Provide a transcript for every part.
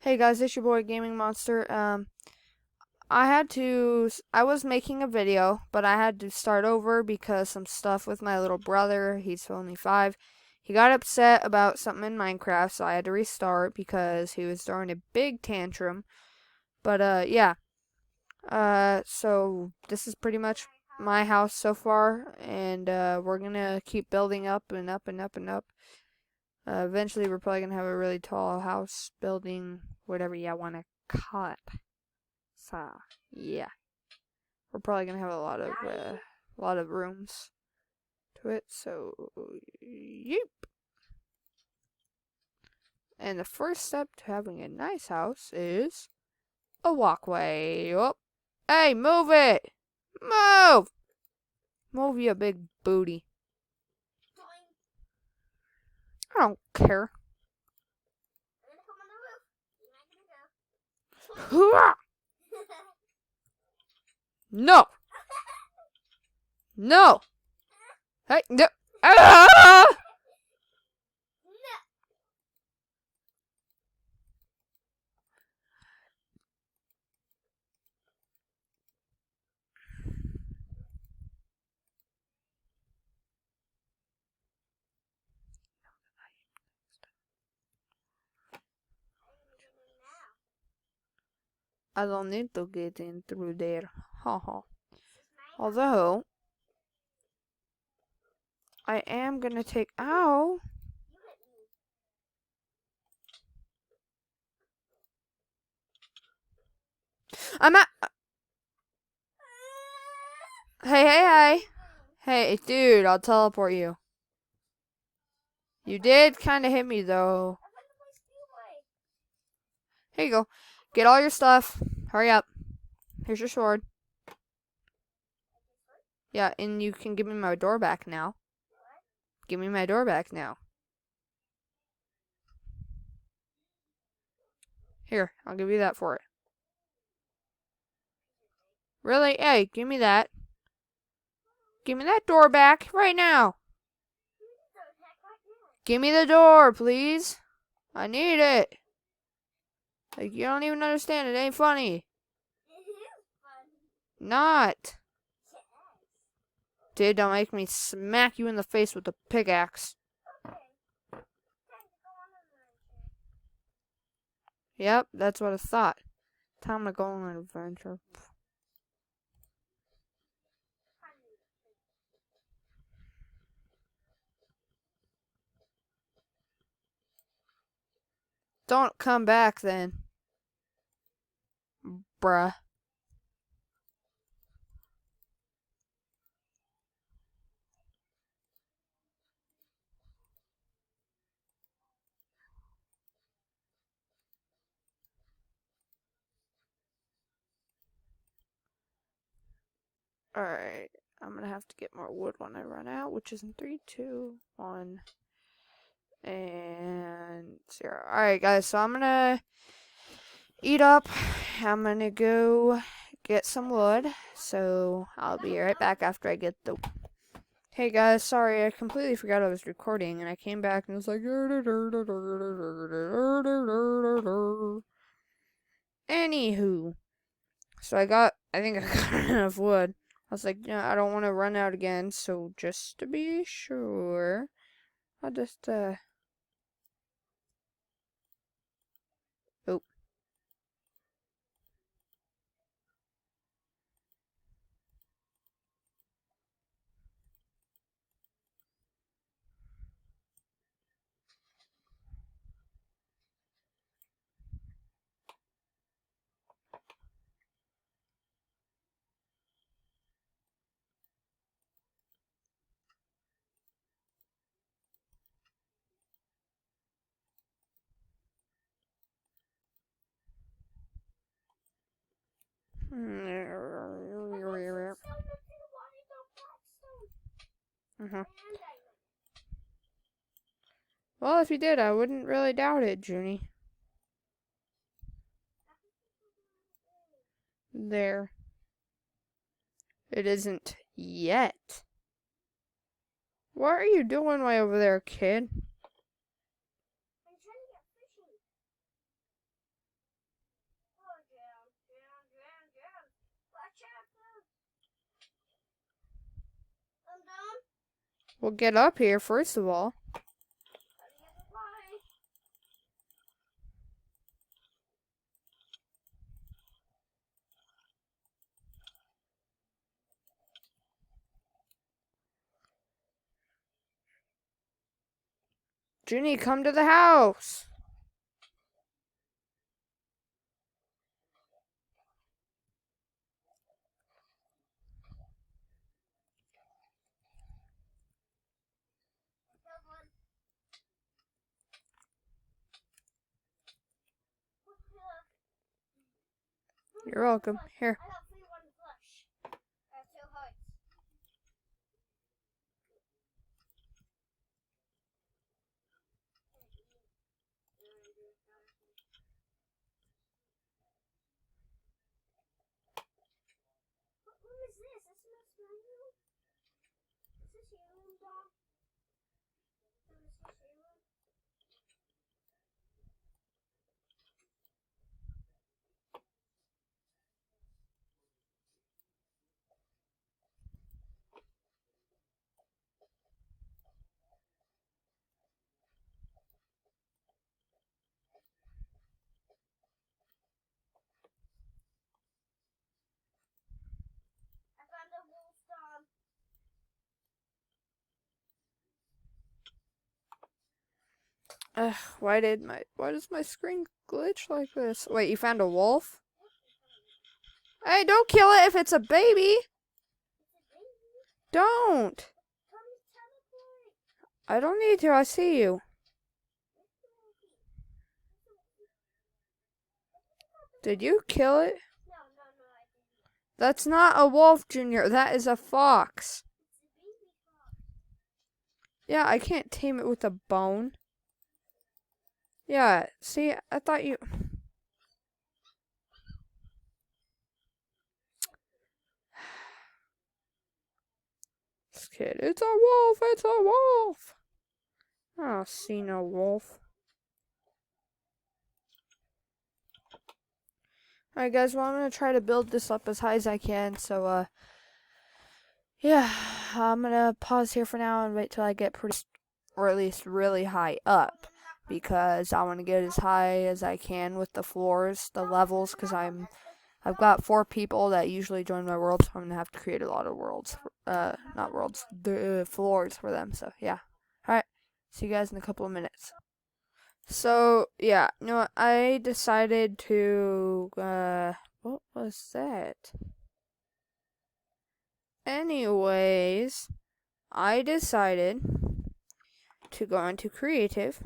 Hey guys, it's your boy Gaming Monster. I was making a video, but I had to start over because some stuff with my little brother, he's only 5. He got upset about something in Minecraft, so I had to restart because he was throwing a big tantrum. But, yeah. So this is pretty much my house so far, and, we're gonna keep building up and up and up and up. Eventually we're probably gonna have a really tall house, building, whatever you wanna call it. So, yeah. We're probably gonna have a lot of rooms to it, so yep. And the first step to having a nice house is a walkway. Oh, hey, move it! Move! Move, you big booty. I don't care. No! No! Hey, no! Ah! I don't need to get in through there. Haha. Although, I am gonna take. Ow! I'm at. Hey. Hey, dude, I'll teleport you. You did kind of hit me, though. Here you go. Get all your stuff. Hurry up. Here's your sword. Yeah, and you can give me my door back now. Give me my door back now. Here, I'll give you that for it. Really? Hey, give me that. Give me that door back right now. Give me the door, please. I need it. Like, you don't even understand. It ain't funny. Not. Dude, don't make me smack you in the face with the pickaxe. Yep, that's what I thought. Time to go on an adventure. Don't come back then. Bruh. Alright. I'm gonna have to get more wood when I run out, which is in 3, 2, 1, and 0. Alright, guys, so I'm gonna eat up. I'm gonna go get some wood, so I'll be right back after I get the. Hey guys, sorry, I completely forgot I was recording, and I came back and it was like. Anywho, so I think I got enough wood. I was like, I don't want to run out again, so just to be sure, I'll just, oh. Uh-huh. Well, if you did, I wouldn't really doubt it, Junie. There. It isn't yet. What are you doing way over there, kid? We'll get up here first of all. Junie, come to the house. You're welcome. Here. Ugh, why does my screen glitch like this? Wait, you found a wolf? Hey, don't kill it if it's a baby. Don't. I don't need to. I see you. Did you kill it? That's not a wolf, Junior. That is a fox. Yeah, I can't tame it with a bone. Yeah, see, I thought you... This kid, it's a wolf, it's a wolf. I don't see no wolf. Alright guys, well I'm gonna try to build this up as high as I can, so yeah, I'm gonna pause here for now and wait till I get pretty, or at least really high up, because I want to get as high as I can with the floors, the levels, because I've got 4 people that usually join my world, so I'm gonna have to create a lot of worlds, not worlds, the floors for them, so yeah. Alright, see you guys in a couple of minutes. So, yeah, you know what, I decided to, what was that? Anyways, I decided to go into creative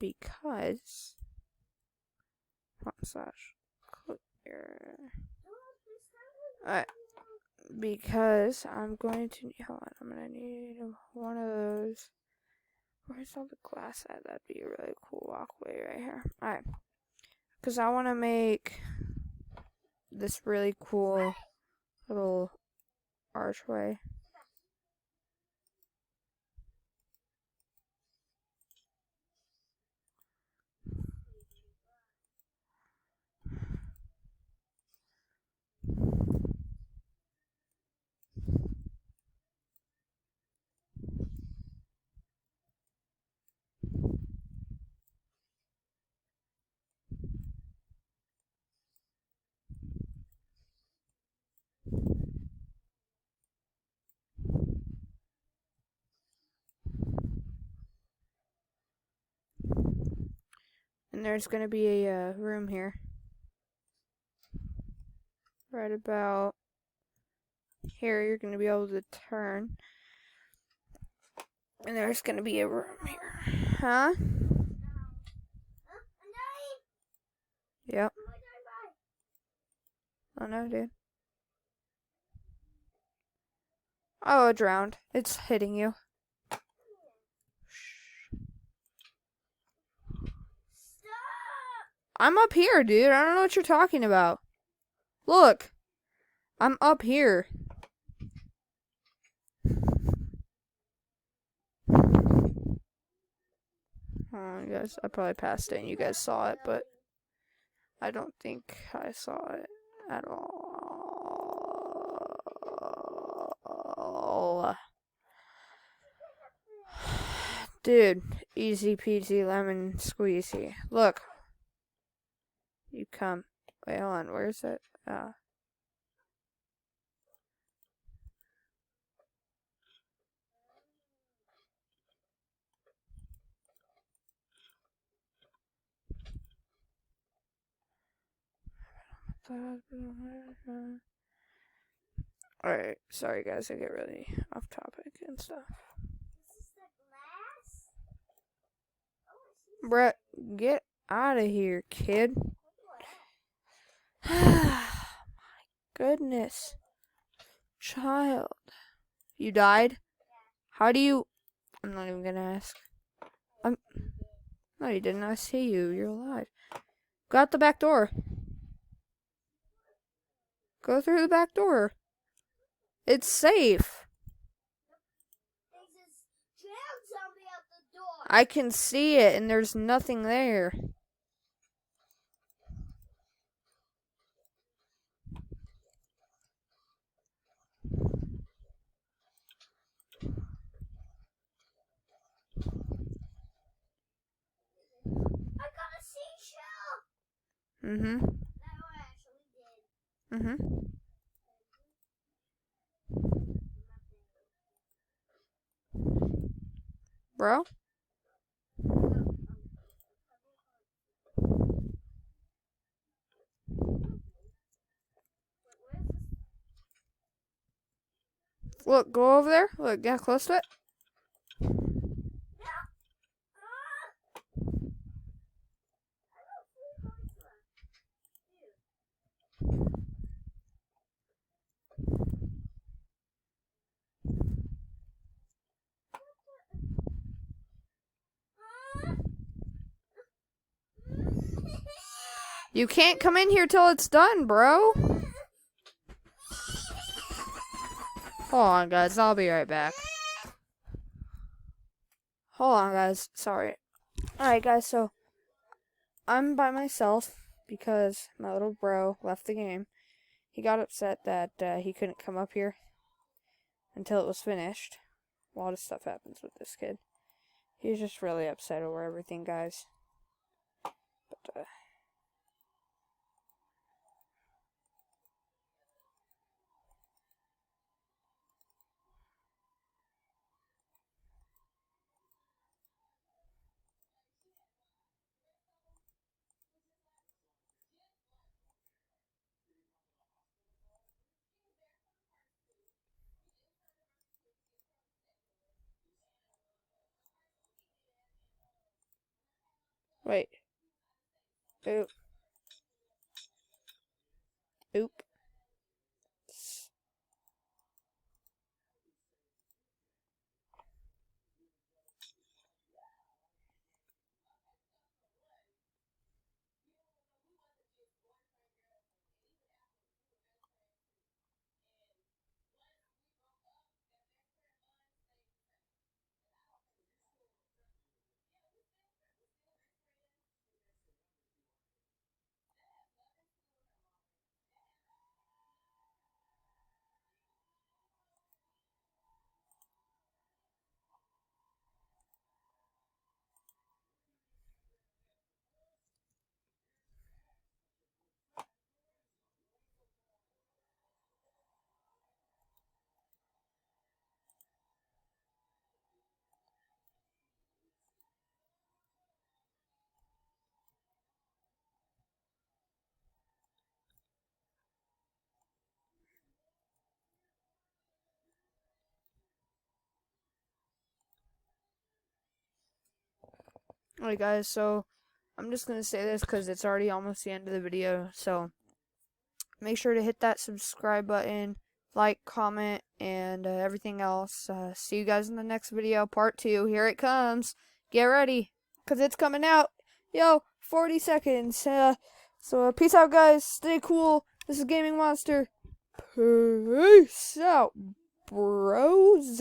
because, clear. Alright, because I'm going to, hold on, I'm gonna need one of those. Where's all the glass at? That'd be a really cool walkway right here. Alright. Because I want to make this really cool little archway. And there's going to be a room here. Right about here, you're going to be able to turn. And there's going to be a room here. Huh? Yep. Oh no, dude. Oh, it drowned. It's hitting you. I'm up here, dude. I don't know what you're talking about. Look. I'm up here. Oh, you guys, I probably passed it and you guys saw it, but I don't think I saw it at all. Dude, easy peasy lemon squeezy. Look. You come. Wait, hold on. Where's it? Alright, sorry guys, I get really off topic and stuff. Brett, get out of here, kid. My goodness. Child. You died? How do you... I'm not even gonna ask. No, you didn't. I see you. You're alive. Go out the back door. Go through the back door. It's safe. I can see it, and there's nothing there. I got a seashell. Mm-hmm. No, I actually did. Mm-hmm. Bro? Look, go over there. Look, get close to it. You can't come in here till it's done, bro. Hold on, guys. I'll be right back. Hold on, guys. Sorry. Alright, guys. So, I'm by myself because my little bro left the game. He got upset that he couldn't come up here until it was finished. A lot of stuff happens with this kid. He's just really upset over everything, guys. But, wait. Oop. Oop. Alright, guys, so I'm just going to say this because it's already almost the end of the video. So, make sure to hit that subscribe button, like, comment, and everything else. See you guys in the next video, part 2. Here it comes. Get ready, because it's coming out. Yo, 40 seconds. So, peace out, guys. Stay cool. This is Gaming Monster. Peace out, bros.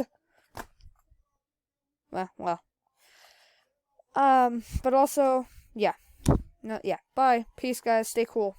Well. But also, yeah. No, yeah. Bye. Peace, guys. Stay cool.